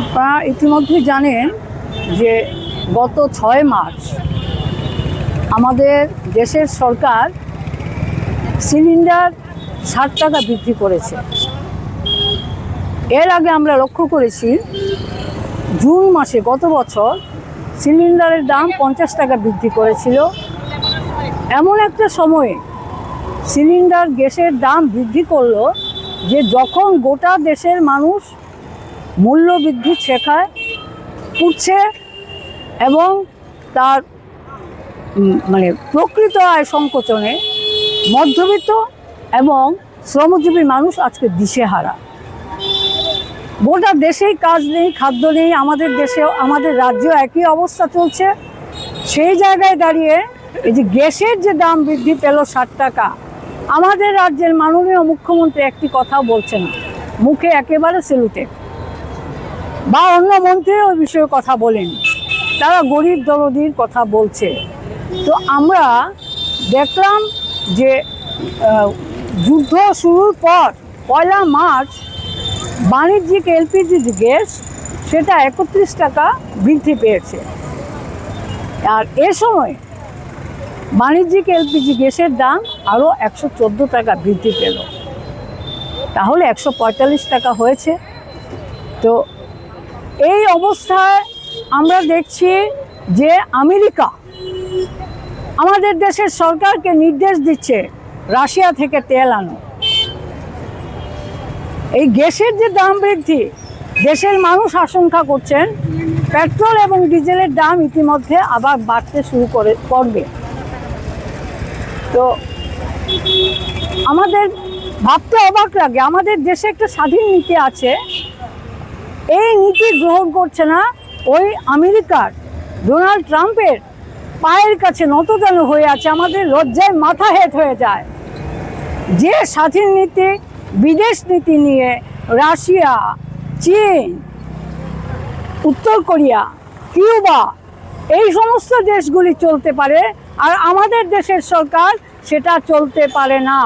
আপনারা ইতিমধ্যে জানেন যে গত 6 মার্চ আমাদের দেশের সরকার সিলিন্ডার 60 টাকা বৃদ্ধি করেছে। এর আগে আমরা লক্ষ্য করেছি জুন মাসে গত বছর সিলিন্ডারের দাম 50 টাকা বৃদ্ধি করেছিল। এমন একটা সময়ে সিলিন্ডার গ্যাসের দাম বৃদ্ধি করলো যে যখন গোটা দেশের মানুষ মূল্য বৃদ্ধির শেখায় উঠছে এবং তার প্রকৃত আয় সংকোচনে মধ্যবিত্ত এবং শ্রমজীবী মানুষ আজকে দিশেহারা। গোটা দেশেই কাজ নেই, খাদ্য নেই। আমাদের দেশে, আমাদের রাজ্যে একই অবস্থা চলছে। সেই জায়গায় দাঁড়িয়ে এই যে গ্যাসের যে দাম বৃদ্ধি পেল 60 টাকা, আমাদের রাজ্যের মাননীয় মুখ্যমন্ত্রী একটি কথাও বলছে না, মুখে একেবারে সেলুটে, বা অন্য মন্ত্রী ওই বিষয়ে কথা বলেনি। তারা গরিব দরদির কথা বলছে। তো আমরা দেখলাম যে যুদ্ধ শুরুর পর 1 মার্চ বাণিজ্যিক এলপিজি গ্যাস সেটা 31 টাকা বৃদ্ধি পেয়েছে। আর এ সময় বাণিজ্যিক এলপিজি গ্যাসের দাম আরও 114 টাকা বৃদ্ধি পেল, তাহলে 145 টাকা হয়েছে। তো এই অবস্থায় আমরা দেখছি যে আমেরিকা আমাদের দেশের সরকারকে নির্দেশ দিচ্ছে রাশিয়া থেকে তেল আনো। এই গ্যাসের যে দাম বৃদ্ধি, দেশের মানুষ আশঙ্কা করছেন পেট্রোল এবং ডিজেলের দাম ইতিমধ্যে আবার বাড়তে শুরু করবে। তো আমাদের ভাবতে অবাক লাগে, আমাদের দেশে একটা স্বাধীন নীতি আছে, এই নীতি গ্রহণ করছে না ওই আমেরিকার ডোনাল্ড ট্রাম্পের পায়ের কাছে নতজান হয়ে আছে। আমাদের লজ্জায় মাথা হেঁট হয়ে যায় যে স্বাধীন নীতি, বিদেশ নীতি নিয়ে রাশিয়া, চীন, উত্তর কোরিয়া, কিউবা এই সমস্ত দেশগুলি চলতে পারে, আর আমাদের দেশের সরকার সেটা চলতে পারে না।